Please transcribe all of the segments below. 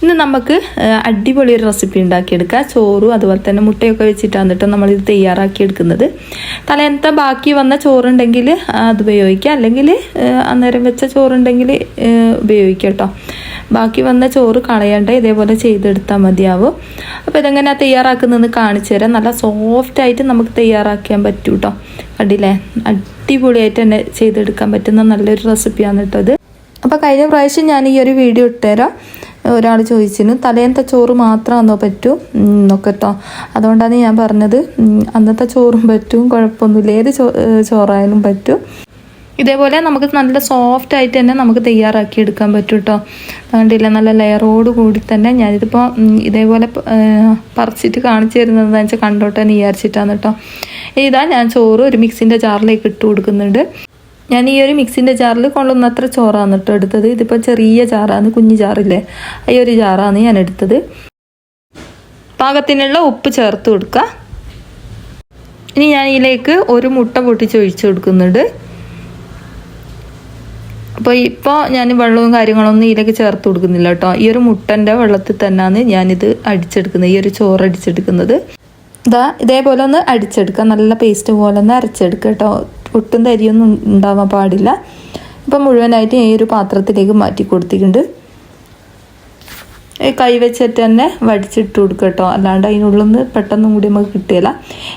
ഇന്ന് നമുക്ക് അടിപൊളി ഒരു റെസിപ്പി ഉണ്ടാക്കിയെടുക്കാം. ചോറും അതുപോലെ തന്നെ മുട്ടയൊക്കെ വെച്ചിട്ടാണ് കേട്ടോ നമ്മളിത് തയ്യാറാക്കിയെടുക്കുന്നത്. തലേന്നത്തെ ബാക്കി വന്ന ചോറുണ്ടെങ്കിൽ അത് ഉപയോഗിക്കാം, അല്ലെങ്കിൽ അന്നേരം വെച്ച ചോറുണ്ടെങ്കിൽ ഉപയോഗിക്കാം കേട്ടോ. ബാക്കി വന്ന ചോറ് കളയാണ്ട് ഇതേപോലെ ചെയ്തെടുത്താൽ മതിയാവും. അപ്പോൾ ഇതെങ്ങനെയാണ് തയ്യാറാക്കുന്നതെന്ന് കാണിച്ചു തരാം. നല്ല സോഫ്റ്റായിട്ട് നമുക്ക് തയ്യാറാക്കാൻ പറ്റും കേട്ടോ. കണ്ടില്ലേ, അടിപൊളിയായിട്ട് തന്നെ ചെയ്തെടുക്കാൻ പറ്റുന്ന നല്ലൊരു റെസിപ്പിയാണ് കേട്ടോ ഇത്. അപ്പോൾ കഴിഞ്ഞ പ്രാവശ്യം ഞാൻ ഈ ഒരു വീഡിയോ ഇട്ടുതരാം. ഒരാൾ ചോദിച്ചിരുന്നു തലേന്നത്തെ ചോറ് മാത്രമാണോ പറ്റും എന്നൊക്കെ കേട്ടോ. അതുകൊണ്ടാണ് ഞാൻ പറഞ്ഞത് അന്നത്തെ ചോറും പറ്റും, കുഴപ്പമൊന്നുമില്ല, ഏത് ചോറായാലും പറ്റും. ഇതേപോലെ നമുക്ക് നല്ല സോഫ്റ്റ് ആയിട്ട് തന്നെ നമുക്ക് തയ്യാറാക്കി എടുക്കാൻ പറ്റും കേട്ടോ. കണ്ടില്ല, നല്ല ലെയറോട് കൂടി തന്നെ. ഞാനിതിപ്പോൾ ഇതേപോലെ പറിച്ചിട്ട് കാണിച്ചു തരുന്നതെന്ന് വെച്ചാൽ കണ്ടോട്ടെ എന്ന് വിചാരിച്ചിട്ടാണ് കേട്ടോ. ഇതാ ഞാൻ ചോറ് ഒരു മിക്സിൻ്റെ ജാറിലേക്ക് ഇട്ട് കൊടുക്കുന്നുണ്ട്. ഞാൻ ഈ ഒരു മിക്സിൻ്റെ ജാറിൽ കൊള്ളുന്നത്ര ചോറാണ് കേട്ടോ എടുത്തത്. ഇതിപ്പോൾ ചെറിയ ജാറാണ്, കുഞ്ഞു ജാറില്ലേ, ഈ ഒരു ജാറാണ് ഞാൻ എടുത്തത്. പാകത്തിനുള്ള ഉപ്പ് ചേർത്ത് കൊടുക്കുക. ഇനി ഞാൻ ഇതിലേക്ക് ഒരു മുട്ട പൊട്ടിച്ച് ഒഴിച്ച് കൊടുക്കുന്നുണ്ട്. ഇപ്പോൾ ഞാൻ വെള്ളവും കാര്യങ്ങളൊന്നും ഇതിലേക്ക് ചേർത്ത് കൊടുക്കുന്നില്ല കേട്ടോ. ഈ ഒരു മുട്ടൻ്റെ വെള്ളത്തിൽ തന്നെയാണ് ഞാനിത് അടിച്ചെടുക്കുന്നത്, ഈ ഒരു ചോറ് അടിച്ചെടുക്കുന്നത്. ഇതേപോലെ ഒന്ന് അടിച്ചെടുക്കുക, നല്ല പേസ്റ്റ് പോലെ ഒന്ന് അരച്ചെടുക്കുക കേട്ടോ. ഒട്ടും തരിയൊന്നും ഉണ്ടാവാൻ പാടില്ല. ഇപ്പം മുഴുവനായിട്ട് ഈ ഒരു പാത്രത്തിലേക്ക് മാറ്റി കൊടുത്തിട്ടുണ്ട്. കൈ വെച്ചിട്ട് തന്നെ വടിച്ചിട്ട് കൊടുക്കുക കേട്ടോ, അല്ലാണ്ട് അതിനുള്ളിൽ നിന്ന് പെട്ടെന്നും കൂടി നമുക്ക് കിട്ടിയില്ല.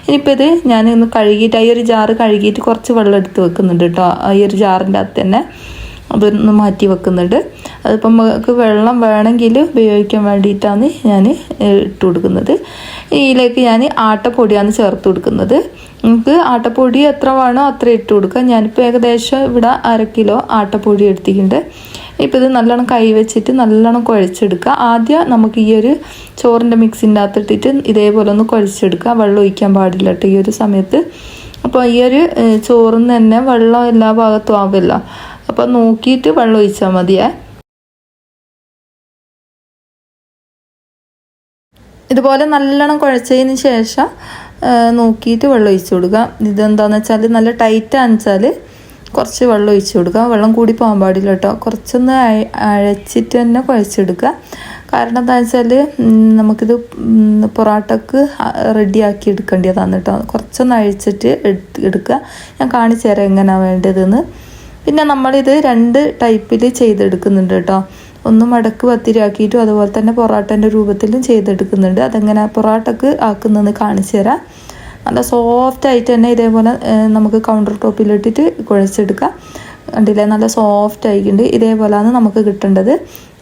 ഇനിയിപ്പോൾ ഇത് ഞാനൊന്ന് കഴുകിയിട്ട് ഈ ഒരു ജാറ് കഴുകിയിട്ട് കുറച്ച് വെള്ളം എടുത്ത് വെക്കുന്നുണ്ട് കേട്ടോ. ഈ ഒരു ജാറിൻ്റെ അകത്ത് തന്നെ അതൊന്ന് മാറ്റി വെക്കുന്നുണ്ട്. അതിപ്പം നമുക്ക് വെള്ളം വേണമെങ്കിൽ ഉപയോഗിക്കാൻ വേണ്ടിയിട്ടാണ് ഞാൻ ഇട്ട് കൊടുക്കുന്നത്. ഇതിലേക്ക് ഞാൻ ആട്ടപ്പൊടിയാണ് ചേർത്ത് കൊടുക്കുന്നത്. നമുക്ക് ആട്ടപ്പൊടി എത്ര വേണോ അത്ര ഇട്ട് കൊടുക്കുക. ഞാനിപ്പോൾ ഏകദേശം ഇവിടെ 1/2 കിലോ ആട്ടപ്പൊടി എടുത്തിട്ടുണ്ട്. ഇപ്പോൾ ഇത് നല്ലോണം കൈ വെച്ചിട്ട് നല്ലോണം കുഴച്ചെടുക്കുക. ആദ്യം നമുക്ക് ഈ ഒരു ചോറിൻ്റെ മിക്സിൻ്റെ അകത്തിട്ടിട്ട് ഇതേപോലെ ഒന്ന് കുഴച്ചെടുക്കുക. വെള്ളം ഒഴിക്കാൻ പാടില്ല കേട്ടോ ഈ ഒരു സമയത്ത്. അപ്പോൾ ഈ ഒരു ചോറിൽ നിന്ന് തന്നെ വെള്ളം എല്ലാ ഭാഗത്തും ആവില്ല, അപ്പോൾ നോക്കിയിട്ട് വെള്ളം ഒഴിച്ചാൽ മതിയേ. ഇതുപോലെ നല്ലോണം കുഴച്ചതിന് ശേഷം നോക്കിയിട്ട് വെള്ളം ഒഴിച്ചു കൊടുക്കുക. ഇതെന്താണെന്ന് വെച്ചാൽ നല്ല ടൈറ്റാണെന്ന് വെച്ചാൽ കുറച്ച് വെള്ളം ഒഴിച്ചു കൊടുക്കുക. വെള്ളം കൂടി പോകാൻ പാടില്ല കേട്ടോ. കുറച്ചൊന്ന് അഴച്ചിട്ട് തന്നെ കുഴച്ചെടുക്കുക. കാരണം എന്താണെന്ന് വെച്ചാൽ നമുക്കിത് പൊറോട്ടക്ക് റെഡിയാക്കി എടുക്കേണ്ടതാണ് കേട്ടോ. കുറച്ചൊന്ന് അഴിച്ചിട്ട് എടുക്കുക. ഞാൻ കാണിച്ചു തരാം എങ്ങനെയാണ് വേണ്ടതെന്ന്. പിന്നെ നമ്മളിത് 2 ടൈപ്പിൽ ചെയ്തെടുക്കുന്നുണ്ട് കേട്ടോ. ഒന്ന് മടക്ക് പത്തിരിയാക്കിയിട്ടും അതുപോലെ തന്നെ പൊറോട്ടൻ്റെ രൂപത്തിലും ചെയ്തെടുക്കുന്നുണ്ട്. അതെങ്ങനെ പൊറോട്ടക്ക് ആക്കുന്നതെന്ന് കാണിച്ചു തരാം. നല്ല സോഫ്റ്റായിട്ട് തന്നെ ഇതേപോലെ നമുക്ക് കൗണ്ടർ ടോപ്പിലിട്ടിട്ട് കുഴച്ചെടുക്കാം. കണ്ടില്ലേ, നല്ല സോഫ്റ്റ് ആയിട്ടുണ്ട്. ഇതേപോലെയാണ് നമുക്ക് കിട്ടേണ്ടത്.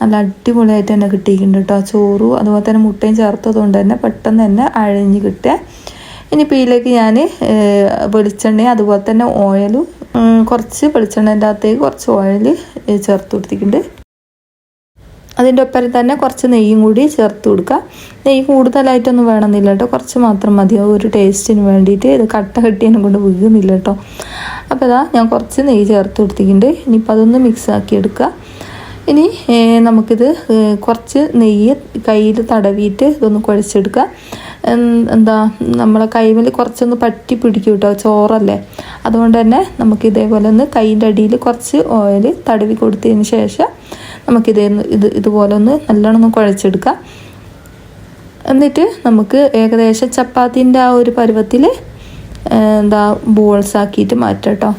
നല്ല അടിപൊളിയായിട്ട് തന്നെ കിട്ടിയിട്ടുണ്ട് കേട്ടോ. ചോറും അതുപോലെ തന്നെ മുട്ടയും ചേർത്തത് കൊണ്ട് തന്നെ പെട്ടെന്ന് തന്നെ അഴഞ്ഞ് കിട്ടുക. ഇനിയിപ്പോൾ ഇതിലേക്ക് ഞാൻ വെളിച്ചെണ്ണയും അതുപോലെ തന്നെ ഓയിലും കുറച്ച് വെളിച്ചെണ്ണേൻ്റെ അകത്തേക്ക് കുറച്ച് ഓയിൽ ചേർത്ത് കൊടുത്തിട്ടുണ്ട്. അതിൻ്റെ ഒപ്പം തന്നെ കുറച്ച് നെയ്യും കൂടി ചേർത്ത് കൊടുക്കുക. നെയ്യ് കൂടുതലായിട്ടൊന്നും വേണമെന്നില്ല കേട്ടോ, കുറച്ച് മാത്രം മതിയാവും ഒരു ടേസ്റ്റിന് വേണ്ടിയിട്ട്. ഇത് കട്ട കെട്ടിയതിനെ കൊണ്ട് വീഴുന്നില്ല കേട്ടോ. അപ്പോൾ ഞാൻ കുറച്ച് നെയ്യ് ചേർത്ത് കൊടുത്തിട്ടുണ്ട്. ഇനിയിപ്പോൾ അതൊന്ന് മിക്സ് ആക്കി എടുക്കുക. ഇനി നമുക്കിത് കുറച്ച് നെയ്യ് കയ്യിൽ തടവിയിട്ട് ഇതൊന്ന് കുഴച്ചെടുക്കുക. നമ്മളെ കൈമേൽ കുറച്ചൊന്ന് പറ്റി പിടിക്കും കേട്ടോ, ചോറല്ലേ. അതുകൊണ്ട് തന്നെ നമുക്ക് ഇതേപോലെ ഒന്ന് കൈൻ്റെ അടിയിൽ കുറച്ച് ഓയിൽ തടവി കൊടുത്തതിന് ശേഷം ഇതുപോലെ ഒന്ന് നല്ലോണം ഒന്ന് കുഴച്ചെടുക്കാം. എന്നിട്ട് നമുക്ക് ഏകദേശം ചപ്പാത്തിൻ്റെ ആ ഒരു പരുവത്തിൽ ബോൾസ് ആക്കിയിട്ട് മാറ്റാം കേട്ടോ.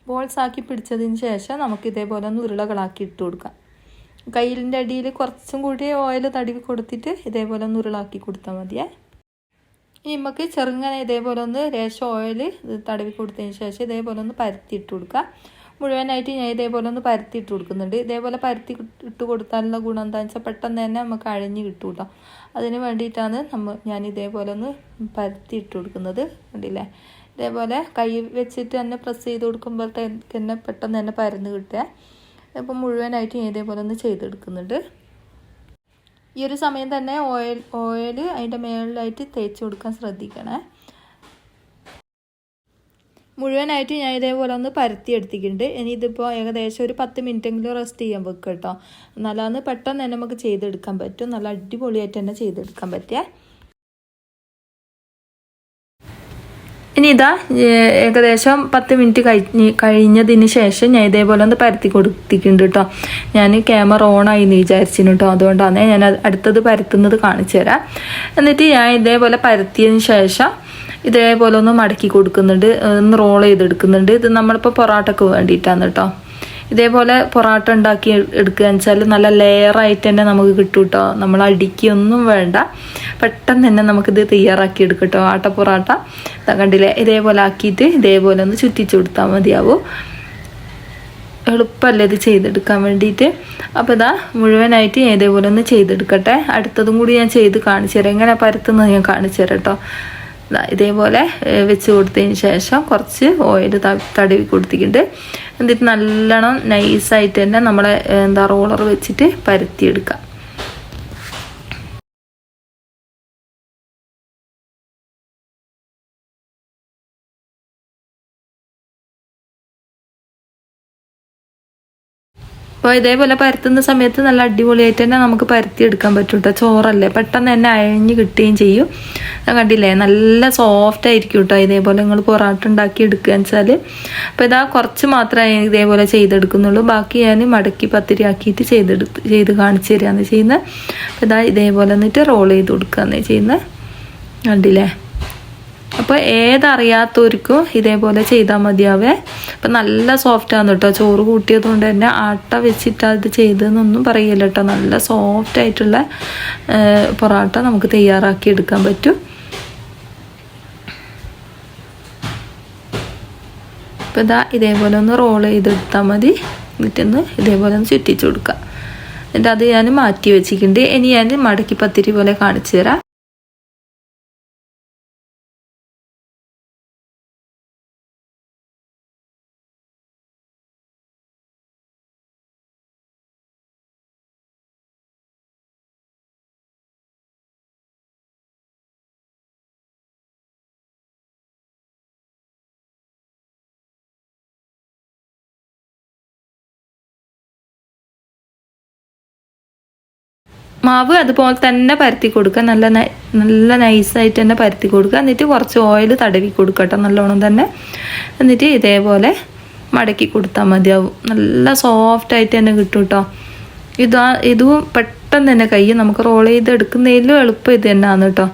ബോൾസ് ആക്കി പിടിച്ചതിന് ശേഷം നമുക്ക് ഇതേപോലെ ഒന്ന് ഉരുളകളാക്കി ഇട്ട് കൊടുക്കാം. കയ്യിലിൻ്റെ അടിയിൽ കുറച്ചും കൂടി ഓയിൽ തടവി കൊടുത്തിട്ട് ഇതേപോലെ ഒന്ന് ഉരുളാക്കി കൊടുത്താൽ മതിയേ. ഇനി നമുക്ക് ചെറുങ്ങനെ ഇതേപോലെ ഒന്ന് ലേശം ഓയിൽ തടവി കൊടുത്തതിന് ശേഷം ഇതേപോലെ ഒന്ന് പരത്തിയിട്ട് കൊടുക്കുക. മുഴുവനായിട്ട് ഞാൻ ഇതേപോലെ ഒന്ന് പരത്തിയിട്ട് കൊടുക്കുന്നുണ്ട്. ഇതേപോലെ പരത്തി ഇട്ട് കൊടുത്താലുള്ള ഗുണം എന്താണെന്ന് വെച്ചാൽ പെട്ടെന്ന് തന്നെ നമുക്ക് അഴിഞ്ഞ് കിട്ടും കേട്ടോ. അതിന് വേണ്ടിയിട്ടാണ് ഞാൻ ഇതേപോലെ ഒന്ന് പരത്തി ഇട്ട് കൊടുക്കുന്നത്. കണ്ടില്ലേ, ഇതേപോലെ കൈ വെച്ചിട്ട് തന്നെ പ്രസ് ചെയ്ത് കൊടുക്കുമ്പോഴത്തേക്ക് തന്നെ പെട്ടെന്ന് തന്നെ പരന്ന് കിട്ടുക. അപ്പോൾ മുഴുവനായിട്ട് ഇതേപോലെ ഒന്ന് ചെയ്തെടുക്കുന്നുണ്ട്. ഈ ഒരു സമയം തന്നെ ഓയിൽ അതിൻ്റെ മേളിലായിട്ട് തേച്ച് കൊടുക്കാൻ ശ്രദ്ധിക്കണേ. മുഴുവനായിട്ട് ഞാൻ ഇതേപോലെ ഒന്ന് പരത്തി എടുത്തിട്ടുണ്ട്. ഇനി ഇതിപ്പോൾ ഏകദേശം ഒരു 10 മിനിറ്റെങ്കിലും റെസ്റ്റ് ചെയ്യാൻ വെക്കുക കേട്ടോ. എന്നാലാണ് പെട്ടെന്ന് തന്നെ നമുക്ക് ചെയ്തെടുക്കാൻ പറ്റും. നല്ല അടിപൊളിയായിട്ട് തന്നെ ചെയ്തെടുക്കാൻ പറ്റിയ. ഇനി ഇതാ ഏകദേശം 10 മിനിറ്റ് കഴിഞ്ഞതിന് ശേഷം ഞാൻ ഇതേപോലെ ഒന്ന് പരത്തി കൊടുത്തിട്ടുണ്ട് കേട്ടോ. ഞാൻ ക്യാമറ ഓണായി എന്ന് വിചാരിച്ചിരുന്നു കേട്ടോ. അതുകൊണ്ടാണ് ഞാൻ അടുത്തത് പരത്തുന്നത് കാണിച്ചു തരാം. എന്നിട്ട് ഞാൻ ഇതേപോലെ പരത്തിയതിന് ശേഷം ഇതേപോലെ ഒന്ന് മടക്കി കൊടുക്കുന്നുണ്ട്, ഒന്ന് റോൾ ചെയ്തെടുക്കുന്നുണ്ട്. ഇത് നമ്മളിപ്പോൾ പൊറോട്ടയ്ക്ക് വേണ്ടിയിട്ടാണ് കേട്ടോ. ഇതേപോലെ പൊറോട്ട ഉണ്ടാക്കി എടുക്കുക എന്ന് വെച്ചാൽ നല്ല ലെയറായിട്ട് തന്നെ നമുക്ക് കിട്ടും കേട്ടോ. നമ്മൾ അടിക്കൊന്നും വേണ്ട, പെട്ടെന്ന് തന്നെ നമുക്കിത് തയ്യാറാക്കി എടുക്കും കേട്ടോ. ആട്ട പൊറോട്ട കണ്ടില്ലേ, ഇതേപോലെ ആക്കിയിട്ട് ഇതേപോലെ ഒന്ന് ചുറ്റിച്ചു കൊടുത്താൽ മതിയാവും. എളുപ്പമല്ലേ ഇത് ചെയ്തെടുക്കാൻ വേണ്ടിയിട്ട്. അപ്പോൾ ഇതാ മുഴുവനായിട്ട് ഇതേപോലെ ഒന്ന് ചെയ്തെടുക്കട്ടെ. അടുത്തതും കൂടി ഞാൻ ചെയ്ത് കാണിച്ചു തരാം. എങ്ങനെ പരത്തുന്നത് ഞാൻ കാണിച്ചു തരാം കേട്ടോ. ഇതേപോലെ വെച്ച് കൊടുത്തതിന് ശേഷം കുറച്ച് ഓയിൽ തടവി കൊടുത്തിട്ടുണ്ട്. എന്നിട്ട് നല്ലോണം നൈസായിട്ട് തന്നെ നമ്മളെ റോളർ വെച്ചിട്ട് പരത്തിയെടുക്കാം. അപ്പോൾ ഇതേപോലെ പരത്തുന്ന സമയത്ത് നല്ല അടിപൊളിയായിട്ട് തന്നെ നമുക്ക് പരത്തിയെടുക്കാൻ പറ്റും കേട്ടോ. ചോറല്ലേ, പെട്ടെന്ന് തന്നെ അയഞ്ഞ് കിട്ടുകയും ചെയ്യും. കണ്ടില്ലേ, നല്ല സോഫ്റ്റ് ആയിരിക്കും കേട്ടോ. ഇതേപോലെ നിങ്ങൾ പൊറോട്ട ഉണ്ടാക്കി എടുക്കുക എന്ന് വെച്ചാൽ. അപ്പോൾ ഇതാ കുറച്ച് മാത്രമേ ഇതേപോലെ ചെയ്തെടുക്കുന്നുള്ളൂ. ബാക്കി ഞാൻ മടക്കി പത്തിരി ആക്കിയിട്ട് ചെയ്ത് കാണിച്ചു തരികയാണ് ചെയ്യുന്നത്. അപ്പോൾ ഇതാ ഇതേപോലെ എന്നിട്ട് റോൾ ചെയ്ത് കൊടുക്കുകയാണ് ചെയ്യുന്നത്. കണ്ടില്ലേ, അപ്പോൾ ഏതറിയാത്തവർക്കും ഇതേപോലെ ചെയ്താൽ മതിയാവേ. അപ്പം നല്ല സോഫ്റ്റാണ് കേട്ടോ. ചോറ് കൂട്ടിയത് കൊണ്ട് തന്നെ ആട്ട വെച്ചിട്ട് അത് ചെയ്തതെന്നൊന്നും പറയില്ല കേട്ടോ. നല്ല സോഫ്റ്റ് ആയിട്ടുള്ള പൊറോട്ട നമുക്ക് തയ്യാറാക്കി എടുക്കാൻ പറ്റും. അപ്പോൾ ഇതാ ഇതേപോലെ ഒന്ന് റോൾ ചെയ്തെടുത്താൽ മതി. എന്നിട്ടൊന്ന് ഇതേപോലെ ഒന്ന് ചുറ്റിച്ചു കൊടുക്കുക. എന്നിട്ട് അത് ഞാൻ മാറ്റി വെച്ചിട്ടുണ്ട്. ഇനി ഞാൻ മടക്കി പത്തിരി പോലെ കാണിച്ചു തരാം. മാവ് അതുപോലെ തന്നെ പരത്തി കൊടുക്കുക. നല്ല നൈസായിട്ട് തന്നെ പരത്തി കൊടുക്കുക. എന്നിട്ട് കുറച്ച് ഓയിൽ തടവി കൊടുക്കട്ടോ നല്ലോണം തന്നെ. എന്നിട്ട് ഇതേപോലെ മടക്കി കൊടുത്താൽ മതിയാവും. നല്ല സോഫ്റ്റായിട്ട് തന്നെ കിട്ടും കേട്ടോ. ഇതും പെട്ടെന്ന് തന്നെ കഴിയും. നമുക്ക് റോൾ ചെയ്ത് എടുക്കുന്നതിലും എളുപ്പം ഇത് തന്നെയാണ് കേട്ടോ.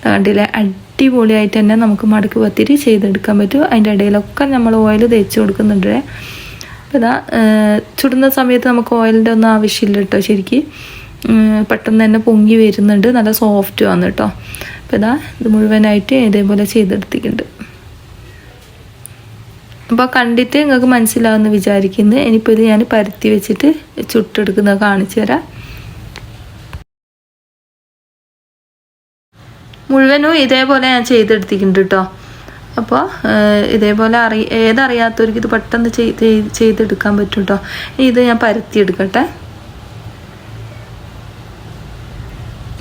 കണ്ടില്ലേ, അടിപൊളിയായിട്ട് തന്നെ നമുക്ക് മടക്കി പത്തിരി ചെയ്തെടുക്കാൻ പറ്റും. അതിൻ്റെ ഇടയിലൊക്കെ നമ്മൾ ഓയിൽ തേച്ച് കൊടുക്കുന്നുണ്ട്. അപ്പോൾ ഇതാ ചുടുന്ന സമയത്ത് നമുക്ക് ഓയിലിൻ്റെ ഒന്നും ആവശ്യമില്ല കേട്ടോ. ശരിക്കും പെട്ടെന്ന് തന്നെ പൊങ്ങി വരുന്നുണ്ട്. നല്ല സോഫ്റ്റ് ആണ് കേട്ടോ. അപ്പോൾ ഇതാ ഇത് മുഴുവനായിട്ട് ഇതേപോലെ ചെയ്തെടുത്തിട്ടുണ്ട്. അപ്പോൾ കണ്ടിട്ട് നിങ്ങൾക്ക് മനസ്സിലാവുമെന്ന് വിചാരിക്കുന്നു. ഇനിയിപ്പോൾ ഇത് ഞാൻ പരത്തി വെച്ചിട്ട് ചുട്ടെടുക്കുന്നത് കാണിച്ചു തരാം. മുഴുവനും ഇതേപോലെ ഞാൻ ചെയ്തെടുത്തിട്ടുണ്ട് കേട്ടോ. അപ്പോൾ ഇതേപോലെ ഏതറിയാത്തവർക്ക് ഇത് പെട്ടെന്ന് ചെയ്തെടുക്കാൻ പറ്റും കേട്ടോ. ഇത് ഞാൻ പരത്തിയെടുക്കട്ടെ.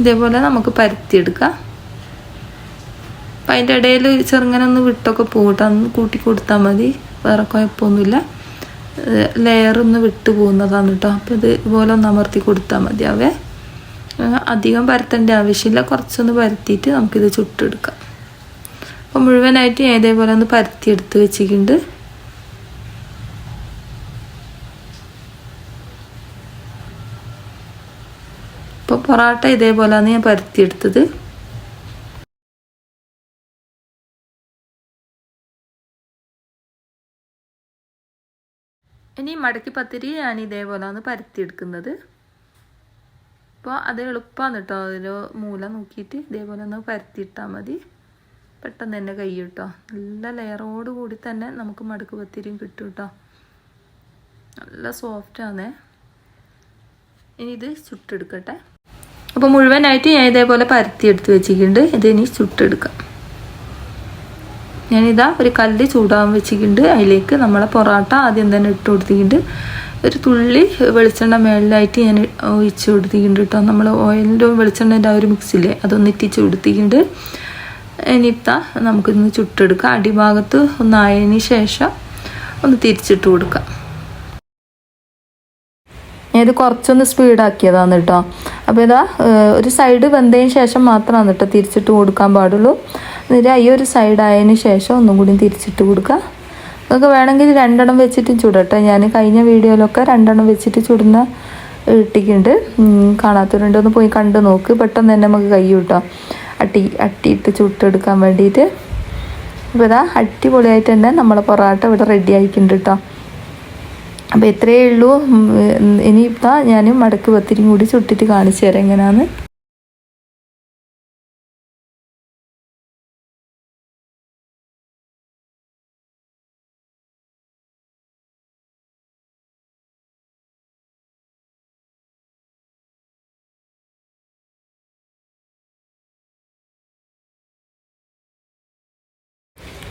ഇതേപോലെ നമുക്ക് പരത്തിയെടുക്കാം. അപ്പം അതിൻ്റെ ഇടയിൽ ചെറുങ്ങനെ ഒന്ന് വിട്ടൊക്കെ പോകട്ടെ, അന്ന് കൂട്ടി കൊടുത്താൽ മതി, വേറെ കുഴപ്പമൊന്നുമില്ല. ലെയറൊന്ന് വിട്ട് പോകുന്നതാണ് കേട്ടോ. അപ്പോൾ ഇതുപോലെ ഒന്ന് അമർത്തി കൊടുത്താൽ മതിയാവേ. അധികം പരത്തേണ്ട ആവശ്യമില്ല, കുറച്ചൊന്ന് പരത്തിയിട്ട് നമുക്കിത് ചുട്ടെടുക്കാം. അപ്പോൾ മുഴുവനായിട്ട് ഇതേപോലെ ഒന്ന് പരത്തിയെടുത്ത് വെച്ചിട്ടുണ്ട്. ഇപ്പോൾ പൊറോട്ട ഇതേപോലെയാണ് ഞാൻ പരത്തിയെടുത്തത്. ഇനി മടക്കി പത്തിരി ഞാൻ ഇതേപോലെയാണ് പരത്തിയെടുക്കുന്നത്. അപ്പോൾ അത് എളുപ്പമാണ് കേട്ടോ. അതിൽ മൂല നോക്കിയിട്ട് ഇതേപോലെ ഒന്ന് പരത്തിയിട്ടാൽ മതി, പെട്ടെന്ന് തന്നെ കഴിയും കേട്ടോ. നല്ല ലെയറോട് കൂടി തന്നെ നമുക്ക് മടക്ക് പത്തിരിയും കിട്ടും കേട്ടോ. നല്ല സോഫ്റ്റാണ്. ഇനി ഇത് ചുട്ടെടുക്കട്ടെ. അപ്പോൾ മുഴുവനായിട്ട് ഞാൻ ഇതേപോലെ പരത്തിയെടുത്ത് വെച്ചിട്ടുണ്ട്. ഇത് ഇനി ചുട്ടെടുക്കാം. ഞാനിതാ ഒരു കല്ല് ചൂടാൻ വെച്ചിട്ടുണ്ട്. അതിലേക്ക് നമ്മളെ പൊറോട്ട ആദ്യം തന്നെ ഇട്ട് കൊടുത്തിട്ടുണ്ട്. ഒരു തുള്ളി വെളിച്ചെണ്ണ മേളിലായിട്ട് ഞാൻ ഒഴിച്ച് കൊടുത്തിട്ടുണ്ട് കേട്ടോ. നമ്മൾ ഓയിലിൻ്റെ വെളിച്ചെണ്ണൻ്റെ ആ ഒരു മിക്സില്ലേ, അതൊന്ന് ഇറ്റിച്ച് കൊടുത്തിട്ടുണ്ട്. ഇനിയിപ്പോൾ നമുക്കിന്ന് ചുട്ടെടുക്കാം. അടിഭാഗത്ത് ഒന്നായതിന് ശേഷം ഒന്ന് തിരിച്ചിട്ട് കൊടുക്കാം. ഇത് കുറച്ചൊന്ന് സ്പീഡാക്കിയതാണ് കേട്ടോ. അപ്പോൾ ഇതാ ഒരു സൈഡ് വെന്തതിന് ശേഷം മാത്രമാണ് കേട്ടോ തിരിച്ചിട്ട് കൊടുക്കാൻ പാടുള്ളൂ. എന്നിട്ട് ഈ ഒരു സൈഡ് ആയതിന് ശേഷം ഒന്നും കൂടി തിരിച്ചിട്ട് കൊടുക്കുക. നമുക്ക് വേണമെങ്കിൽ 2 എണ്ണം വെച്ചിട്ട് ചുടട്ടെ. ഞാൻ കഴിഞ്ഞ വീഡിയോയിലൊക്കെ 2 എണ്ണം വെച്ചിട്ട് ചുടുന്ന ഇട്ടിട്ടുണ്ട്. കാണാത്തവരുണ്ട് ഒന്ന് പോയി കണ്ട് നോക്ക്. പെട്ടെന്ന് തന്നെ നമുക്ക് കൈ കിട്ടോ അട്ടിയിട്ട് ചുട്ടെടുക്കാൻ വേണ്ടിയിട്ട്. അപ്പോൾ ഇതാ അടിപൊളിയായിട്ട് തന്നെ നമ്മളെ പൊറോട്ട ഇവിടെ റെഡി ആയിട്ടുണ്ട് കേട്ടോ. അപ്പോൾ ഇത്രയേ ഉള്ളൂ. ഇനിയിപ്പോൾ ഞാൻ മടക്ക് പത്തിരിയും കൂടി ചുട്ടിട്ട് കാണിച്ചു തരാം എങ്ങനെയാണ്.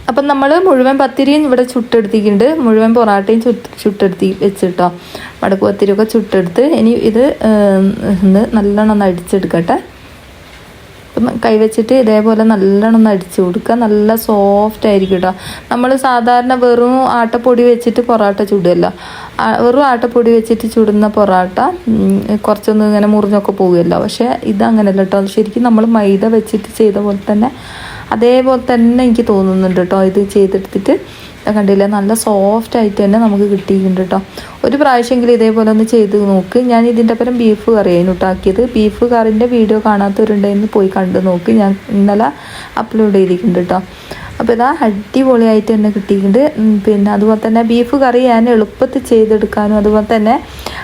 അപ്പം നമ്മൾ മുഴുവൻ പത്തിരിയും ഇവിടെ ചുട്ടെടുത്തിട്ടുണ്ട്. മുഴുവൻ പൊറാട്ടയും ചുട്ടെടുത്തി വെച്ചിട്ടോ. മടക്ക് പത്തിരിയൊക്കെ ചുട്ടെടുത്ത് ഇനി ഇത് നല്ലോണം ഒന്ന് അടിച്ചെടുക്കട്ടെ. അപ്പം കൈവച്ചിട്ട് ഇതേപോലെ നല്ലോണം ഒന്ന് അടിച്ചു കൊടുക്കുക. നല്ല സോഫ്റ്റ് ആയിരിക്കും കേട്ടോ. നമ്മൾ സാധാരണ വെറും ആട്ടപ്പൊടി വെച്ചിട്ട് പൊറാട്ട ചുടുമല്ലോ. വെറും ആട്ടപ്പൊടി വെച്ചിട്ട് ചുടുന്ന പൊറാട്ട കുറച്ചൊന്നും ഇങ്ങനെ മുറിഞ്ഞൊക്കെ പോകുമല്ലോ. പക്ഷേ ഇതങ്ങനെയല്ല കേട്ടോ. ശരിക്കും നമ്മൾ മൈദ വെച്ചിട്ട് ചെയ്ത പോലെ തന്നെ അതേപോലെ തന്നെ എനിക്ക് തോന്നുന്നുണ്ട് കേട്ടോ. ഇത് ചെയ്തെടുത്തിട്ട് കണ്ടില്ലേ നല്ല സോഫ്റ്റ് ആയിട്ട് തന്നെ നമുക്ക് കിട്ടിയിട്ടുണ്ട് കേട്ടോ. ഒരു പ്രാവശ്യമെങ്കിലും ഇതേപോലെ ഒന്ന് ചെയ്ത് നോക്ക്. ഞാൻ ഇതിൻ്റെ പരം ബീഫ് കറിയായിരുന്നു ഉണ്ടാക്കിയത്. ബീഫ് കറിൻ്റെ വീഡിയോ കാണാത്തവരുണ്ടെന്ന് പോയി കണ്ട് നോക്ക്. ഞാൻ ഇന്നലെ അപ്ലോഡ് ചെയ്തിട്ടുണ്ട് കേട്ടോ. അപ്പോൾ ഇതാ അടിപൊളിയായിട്ട് തന്നെ കിട്ടിയിട്ടുണ്ട്. പിന്നെ അതുപോലെ തന്നെ ബീഫ് കറി ഞാൻ എളുപ്പത്തിൽ ചെയ്തെടുക്കാനും അതുപോലെ തന്നെ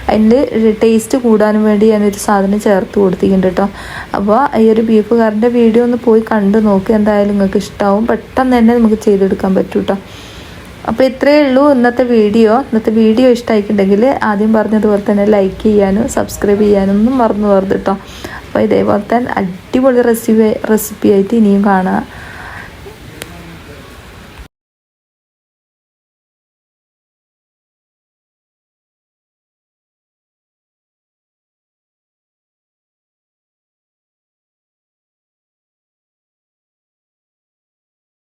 അതിൻ്റെ ടേസ്റ്റ് കൂടാനും വേണ്ടി ഞാനൊരു സാധനം ചേർത്ത് കൊടുത്തിട്ടുണ്ട് കേട്ടോ. അപ്പോൾ ഈ ഒരു ബീഫ് കറിൻ്റെ വീഡിയോ ഒന്ന് പോയി കണ്ട് നോക്ക്. എന്തായാലും നിങ്ങൾക്ക് ഇഷ്ടമാവും. പെട്ടെന്ന് തന്നെ നമുക്ക് ചെയ്തെടുക്കാൻ പറ്റും കേട്ടോ. അപ്പോൾ ഇത്രയേ ഉള്ളൂ ഇന്നത്തെ വീഡിയോ ഇഷ്ടമായിട്ടുണ്ടെങ്കിൽ ആദ്യം പറഞ്ഞതുപോലെ തന്നെ ലൈക്ക് ചെയ്യാനും സബ്സ്ക്രൈബ് ചെയ്യാനൊന്നും മറന്നു പോകരുത് കേട്ടോ. അപ്പോൾ ഇതേപോലെ തന്നെ അടിപൊളി റെസിപ്പി ആയിട്ട് ഇനിയും കാണാം.